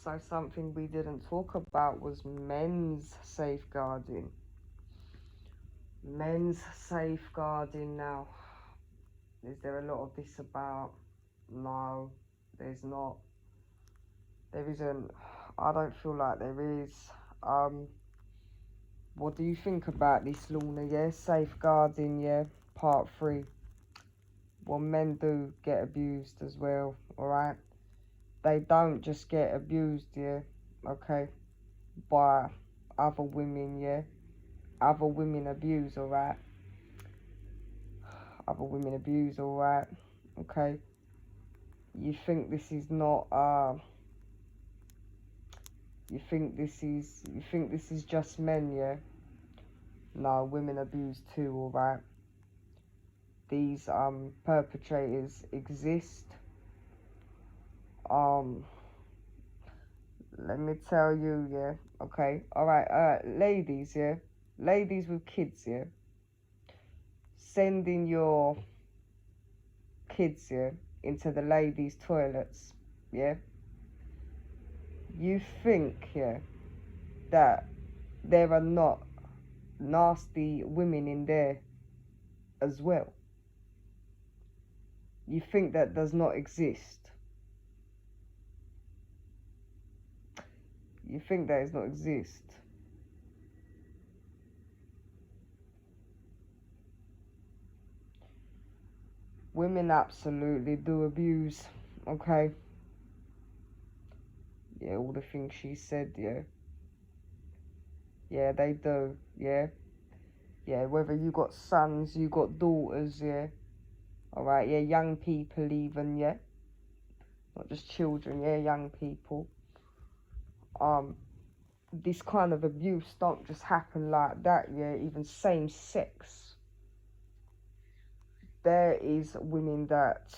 Also, something we didn't talk about was men's safeguarding. Men's safeguarding now. Is there a lot of this about? No, there's not. There isn't. I don't feel like there is. What do you think about this, Lorna? Yeah, safeguarding, yeah, part 3. Well, men do get abused as well, alright? They don't just get abused, yeah, okay, by other women, yeah? Other women abuse, alright? Other women abuse, alright? Okay? You think this is not, you think this is just men, yeah? No, women abuse too, alright? These, perpetrators exist. Let me tell you, yeah, okay, alright, ladies, yeah? Ladies with kids, yeah? Sending your kids, yeah, into the ladies' toilets, yeah? You think, yeah, that there are not nasty women in there as well? You think that does not exist? You think that does not exist? Women absolutely do abuse, okay? Yeah, all the things she said, yeah. Yeah, they do, yeah. Yeah, whether you got sons, you got daughters, yeah. Alright, yeah, young people even, yeah. Not just children, yeah, young people. This kind of abuse don't just happen like that, yeah. Even same sex. There is women that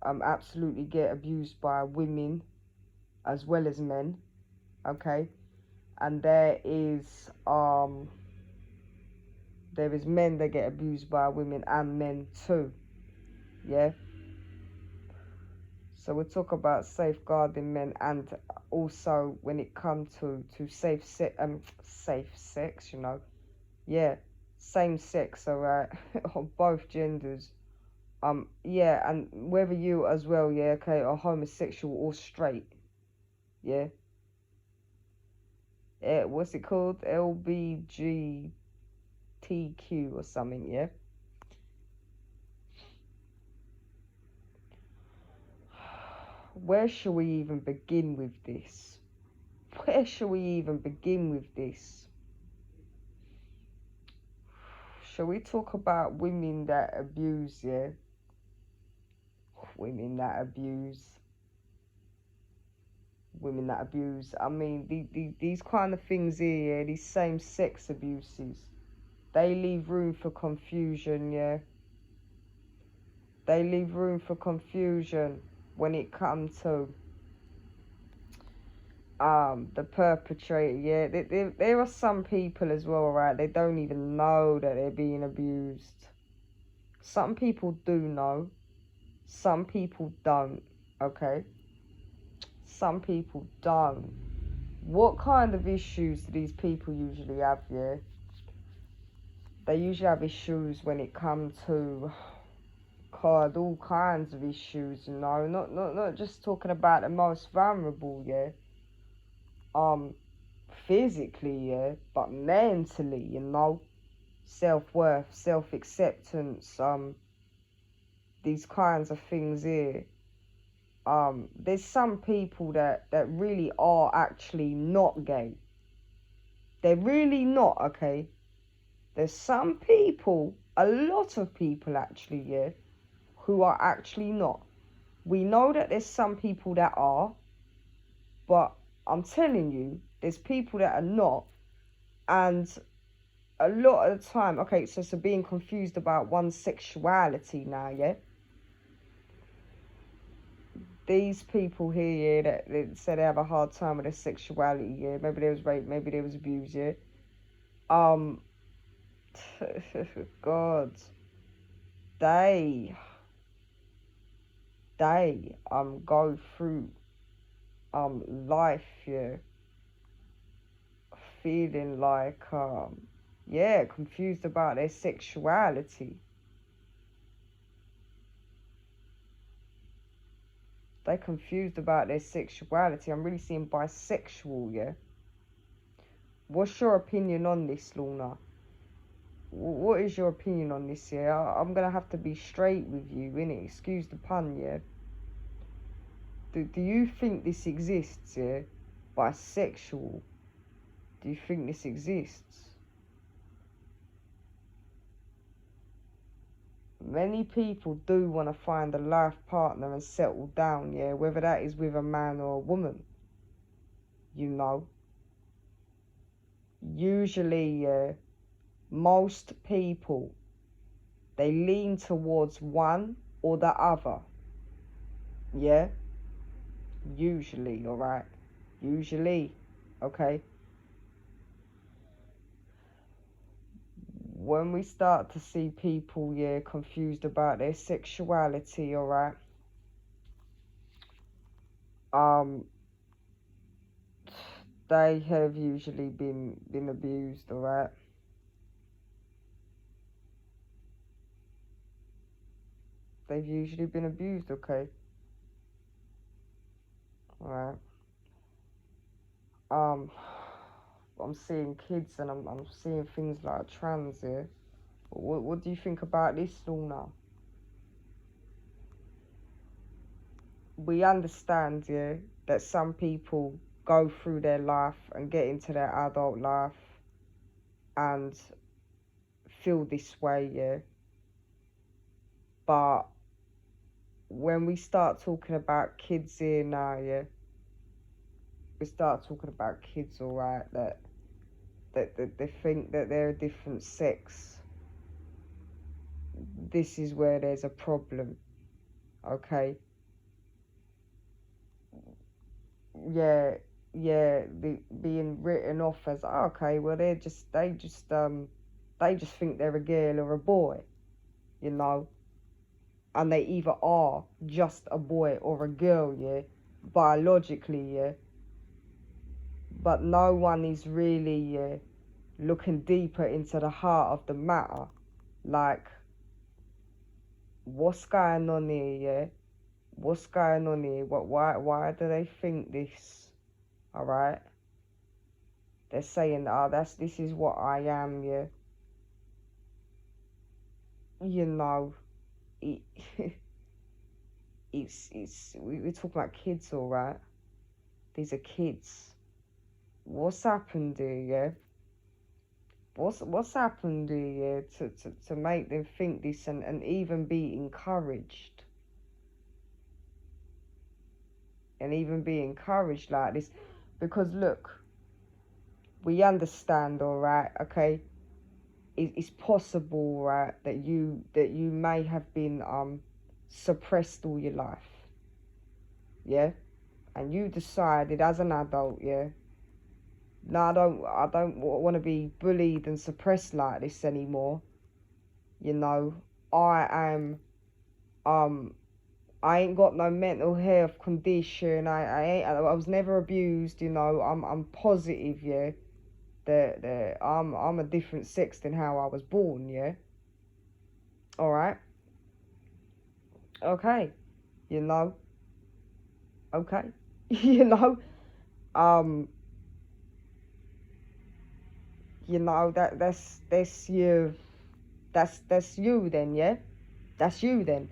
absolutely get abused by women as well as men, okay? And there is men that get abused by women and men too, yeah? So we'll talk about safeguarding men, and also when it comes to safe sex, you know, yeah, same sex, alright, of both genders, yeah, and whether you as well, yeah, okay, are homosexual or straight, yeah, what's it called, LBGTQ or something, yeah. Where shall we even begin with this? Where shall we even begin with this? Shall we talk about women that abuse, yeah? Women that abuse. Women that abuse. I mean, these kind of things here, yeah, these same sex abuses, they leave room for confusion, yeah? They leave room for confusion when it comes to the perpetrator, yeah. There are some people as well, right? They don't even know that they're being abused. Some people do know, some people don't, okay? Some people don't. What kind of issues do these people usually have, yeah? They usually have issues when it comes to, God, all kinds of issues, you know? Not just talking about the most vulnerable, yeah? Physically, yeah, but mentally, you know, self-worth, self-acceptance, these kinds of things here. There's some people that really are actually not gay. They're really not, okay? There's some people, a lot of people actually, yeah, who are actually not. We know that there's some people that are, but I'm telling you, there's people that are not, and a lot of the time, okay, so being confused about one's sexuality now, yeah? These people here, yeah, that say they have a hard time with their sexuality, yeah? Maybe there was rape, maybe there was abuse, yeah? God, they go through life, yeah, feeling like yeah, confused about their sexuality. They're confused about their sexuality. I'm really seeing bisexual, yeah. What's your opinion on this, Lorna? What is your opinion on this, yeah? I'm gonna have to be straight with you, innit? Excuse the pun, yeah. Do you think this exists, yeah? Bisexual. Do you think this exists? Many people do want to find a life partner and settle down, yeah, whether that is with a man or a woman, you know. Usually, yeah, most people, they lean towards one or the other, yeah? Usually, alright? Usually, okay? When we start to see people, yeah, confused about their sexuality, alright? Um, they have usually been abused, alright? They've usually been abused, okay? Alright. Um, I'm seeing kids and I'm seeing things like trans here. What do you think about this, Lorna? We understand, yeah, that some people go through their life and get into their adult life and feel this way, yeah. But when we start talking about kids here now, yeah, we start talking about kids, alright, that they think that they're a different sex. This is where there's a problem, okay? Yeah, yeah, being written off as, oh, okay, well they just think they're a girl or a boy, you know, and they either are just a boy or a girl, yeah, biologically, yeah, but no one is really looking deeper into the heart of the matter, like what's going on here, yeah, what's going on here, why do they think this, all right? They're saying, oh, this is what I am, yeah. You know, it, we're talking about kids, all right? These are kids. What's happened here, yeah? What's happened here, yeah, to make them think this and even be encouraged? And even be encouraged like this? Because look, we understand, all right, okay? It's possible, right, that you may have been suppressed all your life, yeah, and you decided as an adult, yeah, no, I don't want to be bullied and suppressed like this anymore, you know. I am I ain't got no mental health condition. I was never abused, you know. I'm positive, yeah, that I'm a different sex than how I was born, yeah. All right. Okay, you know, okay, you know, um, that's you, that's you then, yeah, that's you then.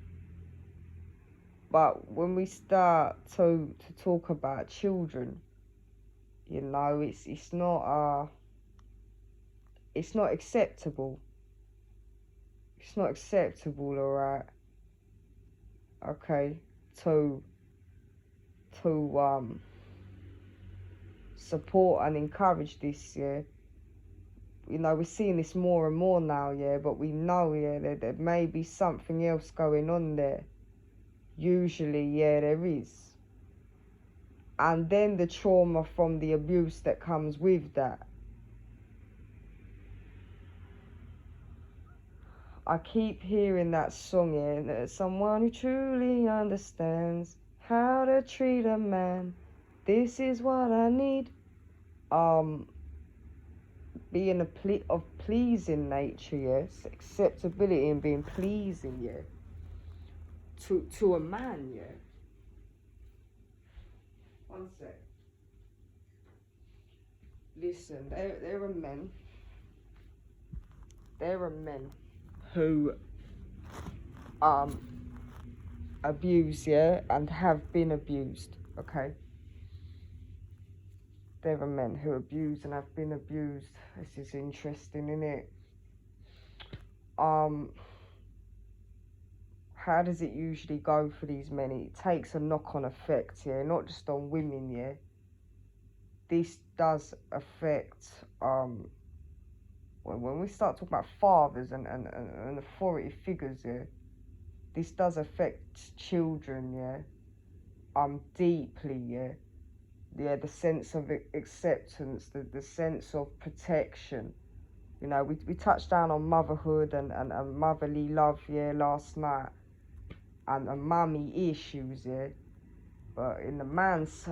But when we start to talk about children, you know, it's not acceptable. It's not acceptable, alright, okay, to to support and encourage this, yeah. You know, we're seeing this more and more now, yeah, but we know, yeah, that there may be something else going on there. Usually, yeah, there is. And then the trauma from the abuse that comes with that. I keep hearing that song, yeah, someone who truly understands how to treat a man This is what I need. Being of pleasing nature, yes, acceptability and being pleasing, yeah, to a man, yeah. One sec. Listen, there are men. There are men who abuse, yeah, and have been abused. Okay. There are men who abuse and have been abused. This is interesting, isn't it? How does it usually go for these men? It takes a knock-on effect, yeah, not just on women, yeah. This does affect when we start talking about fathers and authority figures, yeah, this does affect children, yeah, deeply, yeah. Yeah, the sense of acceptance, the sense of protection. You know, we touched down on motherhood and motherly love, yeah, last night, and mummy issues, yeah. But in the man's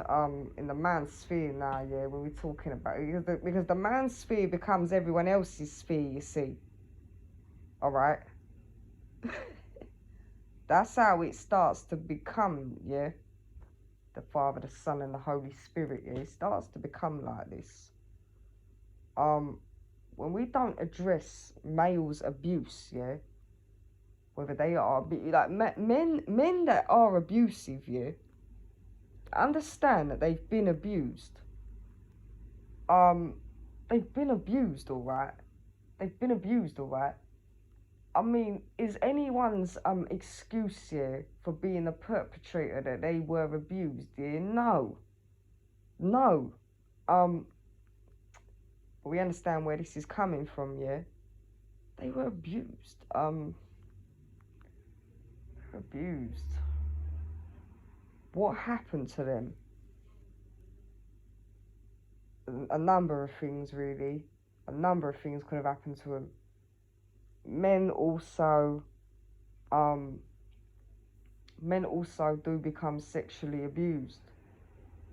sphere now, yeah, when we're talking about it, because the man's sphere becomes everyone else's sphere, you see. All right. That's how it starts to become, yeah. The Father, the Son, and the Holy Spirit, yeah. It starts to become like this. When we don't address males' abuse, yeah, whether they are like men that are abusive, yeah, understand that they've been abused. They've been abused, all right. They've been abused, all right. I mean, is anyone's excuse here for being a perpetrator that they were abused? Yeah, no, no. We understand where this is coming from. Yeah, they were abused. Abused. What happened to them? A number of things, really. A number of things could have happened to them. Men also, do become sexually abused.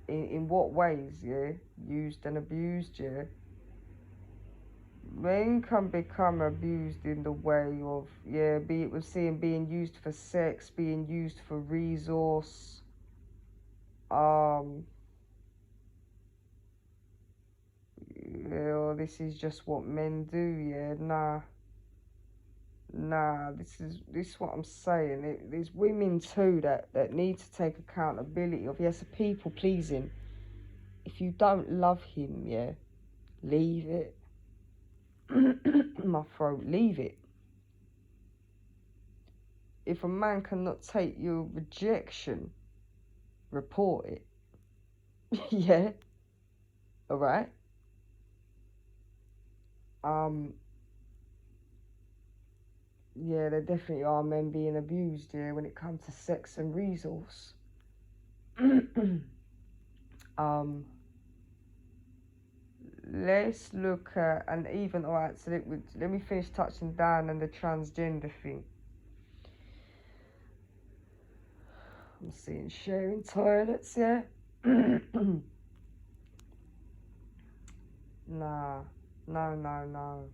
In what ways? Yeah, used and abused. Yeah, men can become abused in the way of, yeah, be it with seeing being used for sex, being used for resource. Yeah, this is just what men do. Yeah, nah. This is what I'm saying. There's women too that need to take accountability of, yes, people pleasing. If you don't love him, yeah, leave it. My throat, leave it. If a man cannot take your rejection, report it. Yeah, all right. Yeah, there definitely are men being abused, yeah, when it comes to sex and resource. Let's look at, and even, all right, so let me finish touching down on the transgender thing. I'm seeing sharing toilets, yeah. Nah, no. No.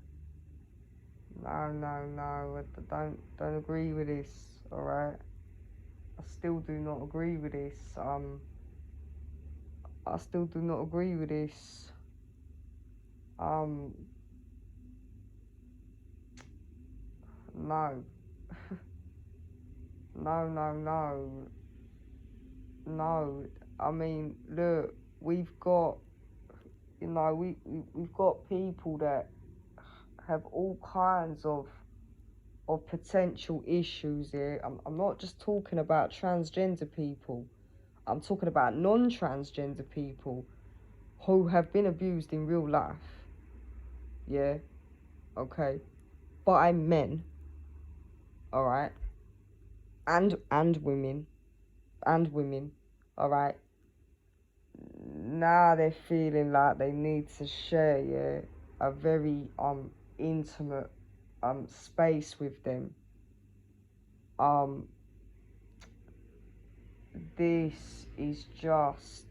I don't agree with this. All right. I still do not agree with this. I still do not agree with this. No. No. I mean, look, we've got, we've got people that have all kinds of potential issues here. I'm not just talking about transgender people. I'm talking about non-transgender people who have been abused in real life. Yeah, okay, by men. All right, and women, all right. Now they're feeling like they need to share, yeah, a very intimate space with them. This is just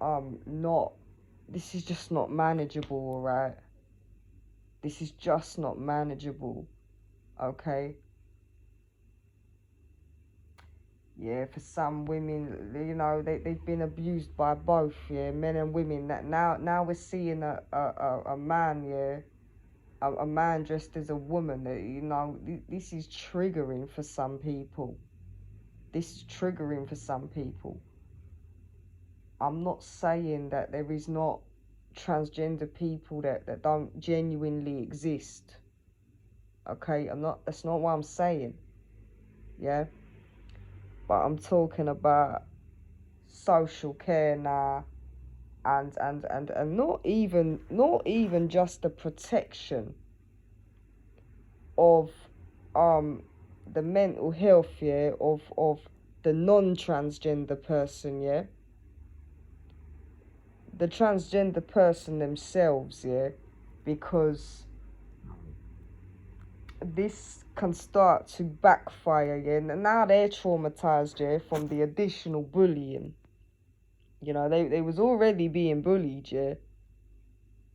not, this is just not manageable, all right? This is just not manageable, okay? Yeah, for some women, you know, they've been abused by both, yeah, men and women. That now we're seeing a man, yeah, a man dressed as a woman. You know, this is triggering for some people. This is triggering for some people. I'm not saying that there is not transgender people that don't genuinely exist. Okay, that's not what I'm saying. Yeah, but I'm talking about social care now, and not even just the protection of the mental health, yeah, of the non-transgender person, yeah, the transgender person themselves, yeah, because this can start to backfire, yeah. And now they're traumatized, yeah, from the additional bullying. You know, they was already being bullied, yeah.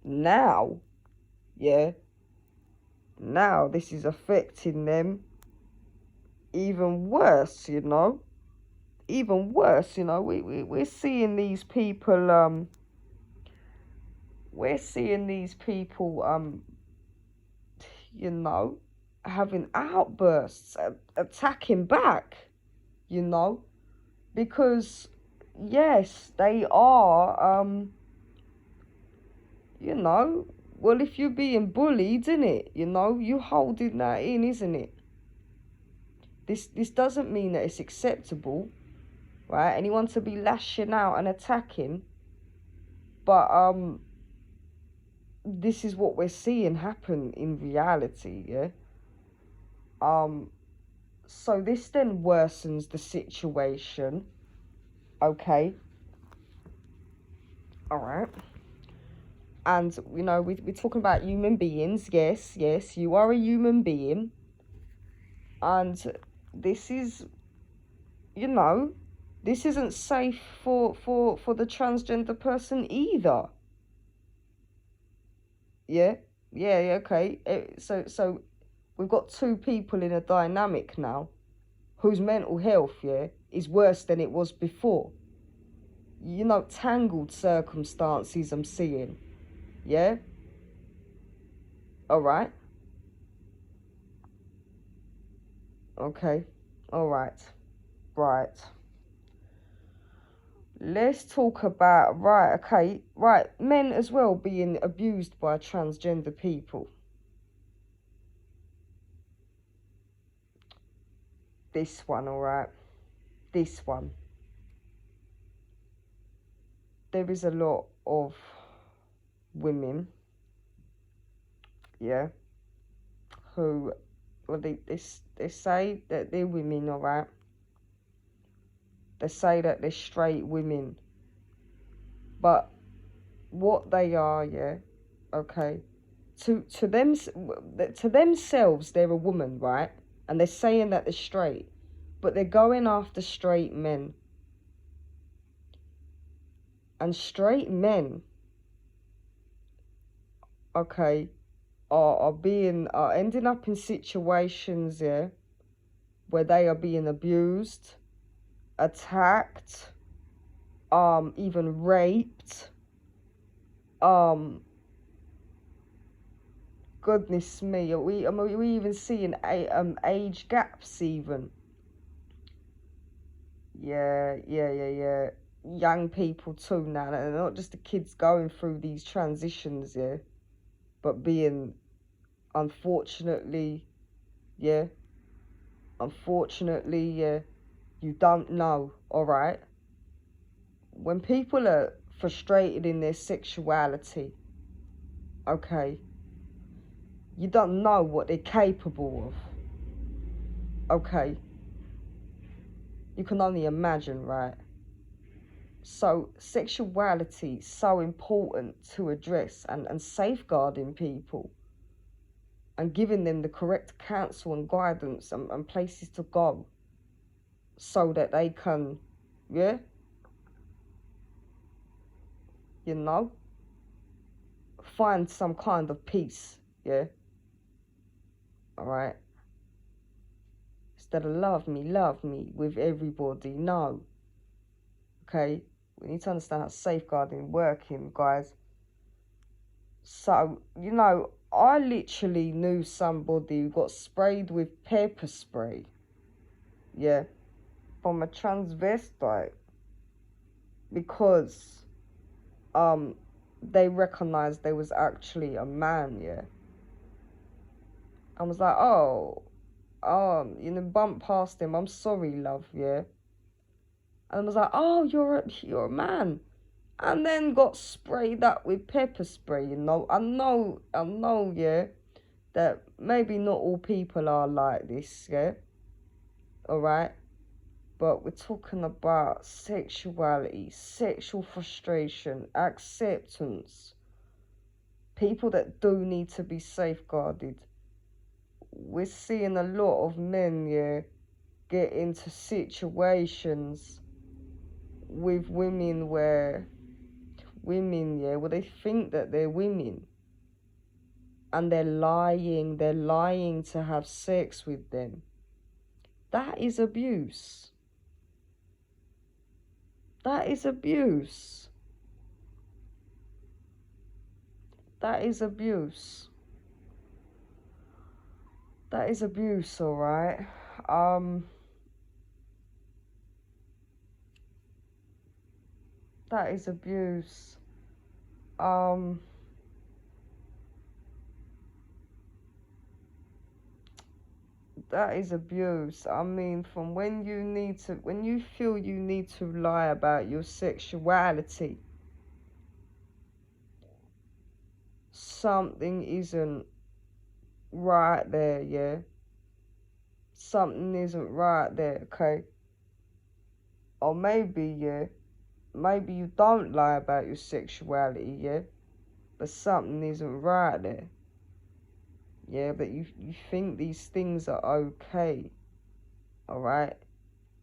Now, yeah, now this is affecting them even worse, you know. Even worse, you know. We're seeing these people, you know, having outbursts, attacking back, you know, because yes, they are, you know, well, if you're being bullied, isn't it, you know, you holding that in, isn't it? This doesn't mean that it's acceptable, right? Anyone to be lashing out and attacking, but this is what we're seeing happen in reality, yeah. So this then worsens the situation, okay, all right. And, you know, we're talking about human beings. Yes, you are a human being. And this is, you know, this isn't safe for the transgender person either. Yeah, yeah, okay. So we've got two people in a dynamic now whose mental health, yeah, is worse than it was before. You know, tangled circumstances I'm seeing. Yeah? Alright. Okay. Alright. Right. Let's talk about, right, okay, right, men as well being abused by transgender people. This one, alright. This one. There is a lot of women, yeah, who, well, they say that they're women, alright. They say that they're straight women. But what they are, yeah, okay, to them, to themselves, they're a woman, right? And they're saying that they're straight, but they're going after straight men. And straight men, okay, are ending up in situations, yeah, where they are being abused, attacked, even raped, goodness me, we even seeing age gaps even. Yeah. Young people too now, and not just the kids going through these transitions, yeah, but being, unfortunately, yeah, yeah, you don't know, all right? When people are frustrated in their sexuality, okay, you don't know what they're capable of, okay? You can only imagine, right? So sexuality is so important to address, and safeguarding people and giving them the correct counsel and guidance, and places to go so that they can, yeah, you know, find some kind of peace, yeah? Alright? Instead of love me with everybody, no. Okay? We need to understand how safeguarding working, guys. So, you know, I literally knew somebody who got sprayed with pepper spray, yeah, from a transvestite because they recognized there was actually a man, yeah. I was like, oh, you know, bump past him. I'm sorry, love, yeah. And I was like, oh, you're a man. And then got sprayed up with pepper spray, you know. I know, yeah, that maybe not all people are like this, yeah. Alright? But we're talking about sexuality, sexual frustration, acceptance. People that do need to be safeguarded. We're seeing a lot of men, yeah, get into situations with women where women, yeah, well, they think that they're women and they're lying to have sex with them. That is abuse. That is abuse. That is abuse. That is abuse, alright? That is abuse. That is abuse. I mean, from when you feel you need to lie about your sexuality, something isn't right there, yeah? Something isn't right there, okay? Or maybe, yeah, maybe you don't lie about your sexuality, yeah? But something isn't right there. Yeah, but you think these things are okay, alright?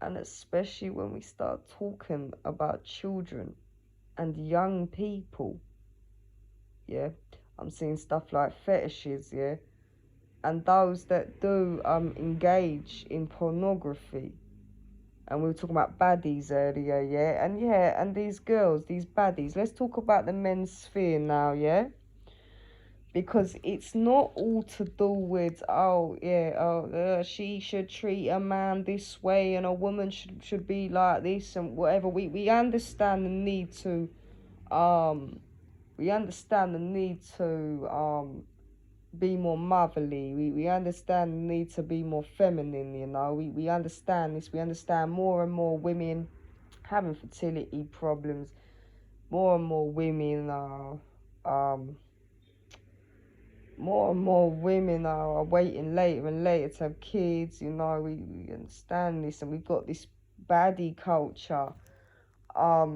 And especially when we start talking about children and young people, yeah? I'm seeing stuff like fetishes, yeah? And those that do engage in pornography. And we were talking about baddies earlier, yeah? And these girls, these baddies. Let's talk about the men's sphere now, yeah? Because it's not all to do with, she should treat a man this way and a woman should be like this and whatever. We understand the need to, be more motherly. We understand the need to be more feminine, you know. We understand this. We understand more and more women having fertility problems. More and more women are, waiting later and later to have kids, you know. We understand this, and we've got this baddie culture. But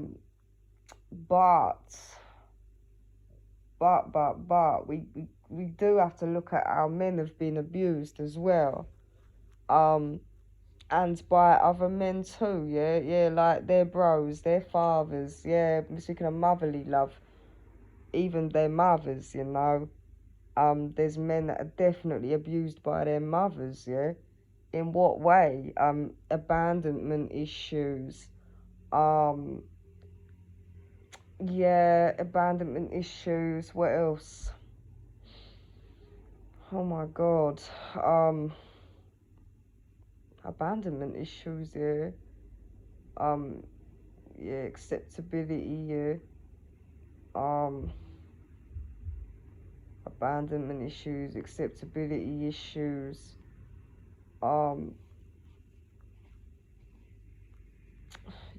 we do have to look at how men have been abused as well. And by other men too, yeah, like their bros, their fathers, yeah, speaking of motherly love, even their mothers, you know. There's men that are definitely abused by their mothers, yeah. In what way? Abandonment issues. Yeah, abandonment issues. What else? Oh my God. Abandonment issues, yeah. Yeah, acceptability, yeah. Abandonment issues, acceptability issues.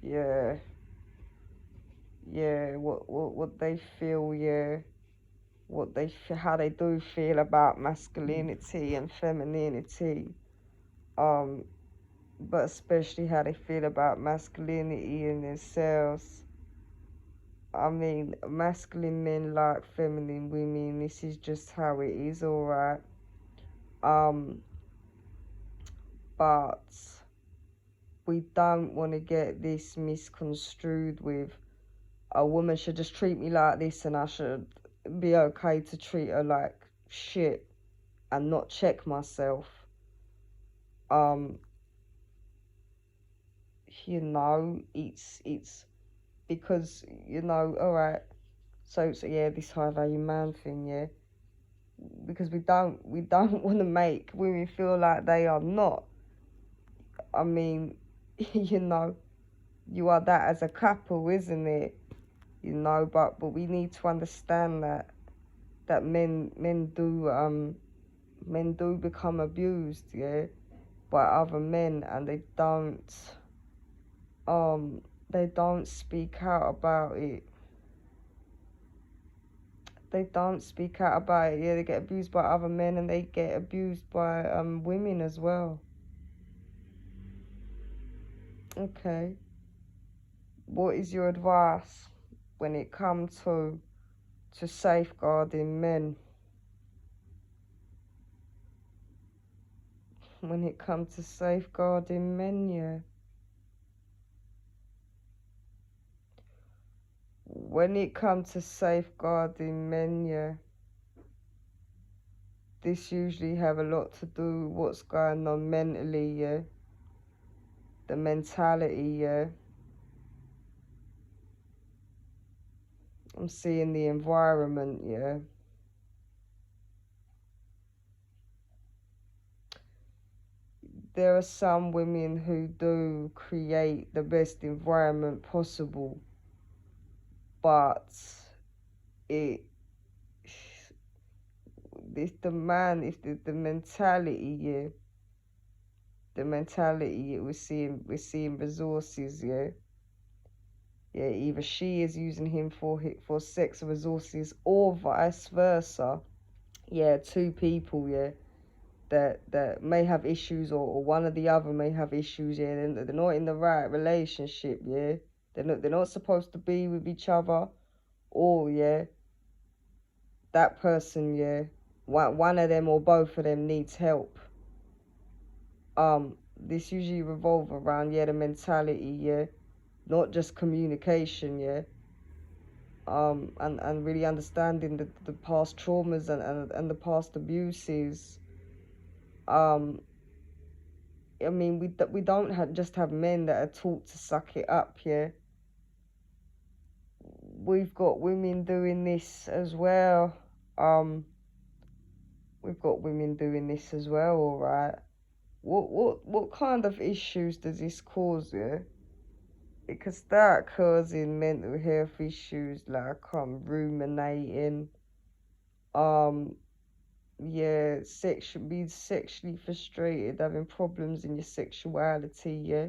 Yeah. Yeah, what they feel, yeah. How they do feel about masculinity and femininity. But especially how they feel about masculinity in themselves. I mean, masculine men like feminine women. This is just how it is, alright. But we don't want to get this misconstrued with, a woman should just treat me like this and I should be okay to treat her like shit and not check myself. You know, it's because, you know, alright, so yeah, this high value man thing, yeah. Because we don't want to make women feel like they are not. I mean, you know, you are that as a couple, isn't it? You know, but we need to understand that men do become abused, yeah, by other men, and they don't speak out about it. They don't speak out about it. Yeah, they get abused by other men, and they get abused by women as well. Okay. What is your advice when it comes to safeguarding men? When it comes to safeguarding men, yeah. When it comes to safeguarding men, yeah. This usually have a lot to do with what's going on mentally, yeah. The mentality, yeah. I'm seeing the environment, yeah. There are some women who do create the best environment possible, but it if the man, if the mentality, yeah, the mentality, yeah, we're seeing resources, yeah. Yeah, either she is using him for sex resources or vice versa. Yeah, two people, yeah, that may have issues, or one or the other may have issues, yeah. They're not in the right relationship, yeah. They're not supposed to be with each other, or yeah, that person, yeah, one of them or both of them needs help. This usually revolve around, yeah, the mentality, yeah, not just communication, yeah. And really understanding the past traumas and the past abuses. I mean, we don't just have men that are taught to suck it up, yeah. We've got women doing this as well. We've got women doing this as well, all right. What kind of issues does this cause, yeah? It can start causing mental health issues like ruminating, um, yeah, being sexually frustrated, having problems in your sexuality, yeah,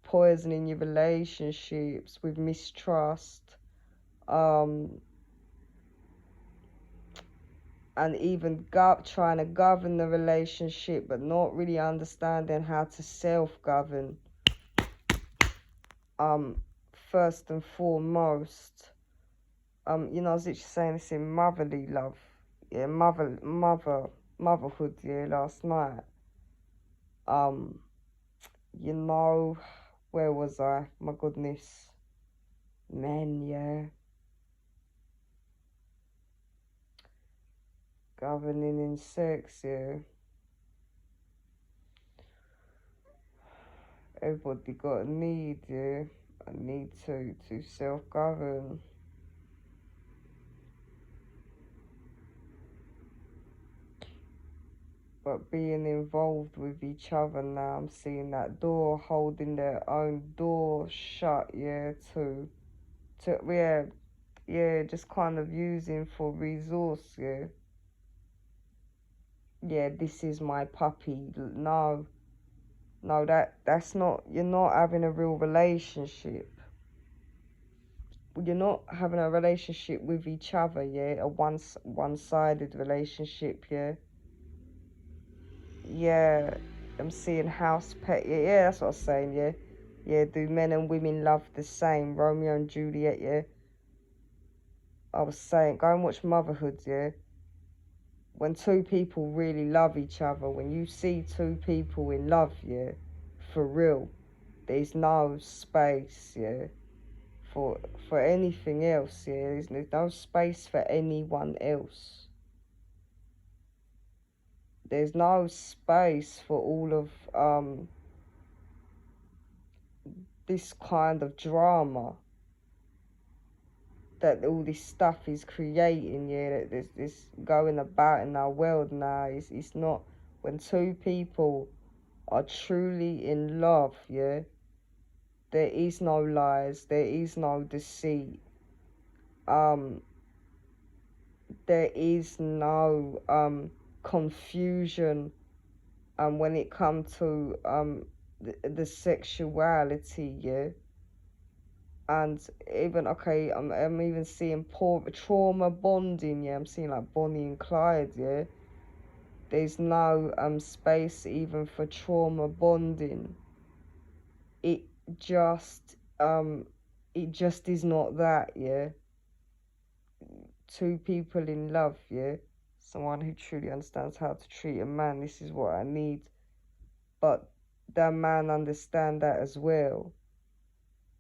poisoning your relationships with mistrust, um, and even trying to govern the relationship, but not really understanding how to self-govern. First and foremost, you know, I was literally saying this in motherly love, yeah, motherhood, yeah, last night. You know, where was I? My goodness, men, yeah, governing in sex, yeah. Everybody got a need, yeah, a need to self-govern. But being involved with each other now, I'm seeing that door, holding their own door shut, yeah, yeah, yeah, just kind of using for resource, yeah. Yeah, this is my puppy. No, no, that's not, you're not having a real relationship. You're not having a relationship with each other, yeah, a one-sided relationship, yeah. Yeah, I'm seeing house pet. Yeah, yeah, that's what I was saying. Yeah, yeah. Do men and women love the same? Romeo and Juliet. Yeah. I was saying, go and watch Motherhood. Yeah. When two people really love each other, when you see two people in love, yeah, for real, there's no space, yeah, for anything else. Yeah, there's no space for anyone else. There's no space for all of this kind of drama that all this stuff is creating. Yeah, that there's this going about in our world now. It's not, when two people are truly in love. Yeah, there is no lies, there is no deceit, um there is no confusion when it comes to the sexuality. Yeah, and even, okay, I'm even seeing poor trauma bonding. Yeah, I'm seeing like Bonnie and Clyde. Yeah, there's no space even for trauma bonding. It just it just is not that. Yeah, two people in love. Yeah, someone who truly understands how to treat a man. This is what I need. But that man understand that as well.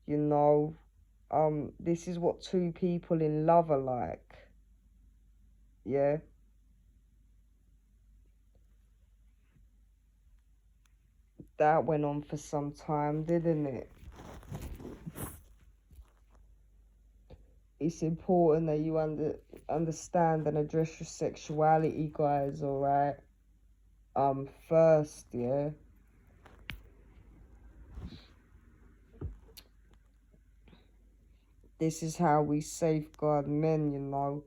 You know, this is what two people in love are like. Yeah. That went on for some time, didn't it? It's important that you understand and address your sexuality, guys. All right. First, yeah. This is how we safeguard men. You know,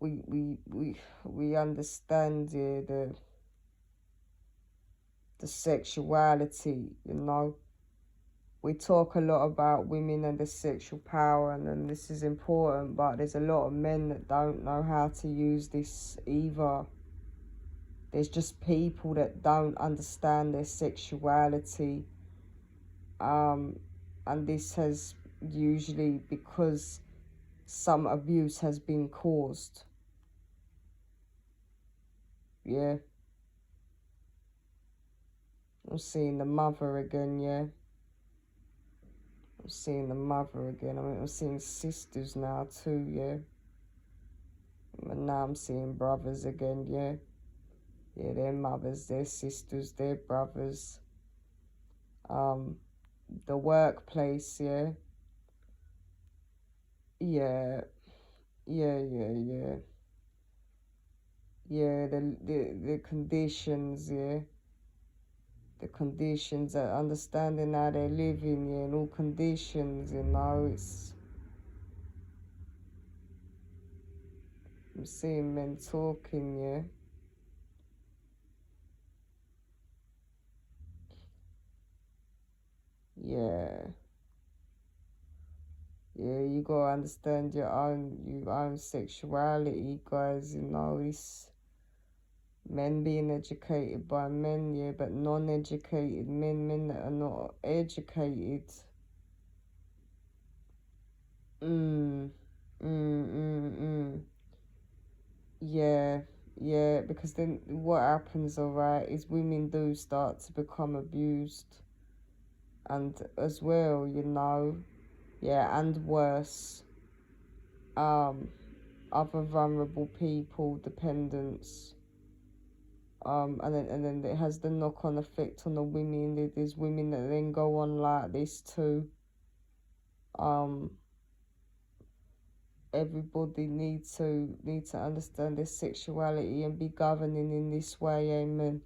we understand, yeah, the sexuality. You know, we talk a lot about women and the sexual power, and then this is important, but there's a lot of men that don't know how to use this either. There's just people that don't understand their sexuality, and this has usually because some abuse has been caused. Yeah, I'm seeing the mother again. Yeah, I'm seeing the mother again. I mean, I'm seeing sisters now too. Yeah, and now I'm seeing brothers again. Yeah. Yeah, their mothers, their sisters, their brothers. The workplace. Yeah. Yeah. Yeah, yeah, yeah. Yeah, the conditions. Yeah, the conditions, understanding how they're living. Yeah, in all conditions. You know, I'm seeing men talking. Yeah. Yeah. Yeah, you gotta understand your own sexuality, guys. You know, it's men being educated by men, yeah, but non-educated men that are not educated. Mm, mm. Yeah, yeah, because then what happens, alright, is women do start to become abused, and as well, you know, yeah, and worse, um, other vulnerable people, dependents. And then it has the knock-on effect on the women. There's women that then go on like this too. Um, everybody needs to understand their sexuality and be governing in this way. Amen.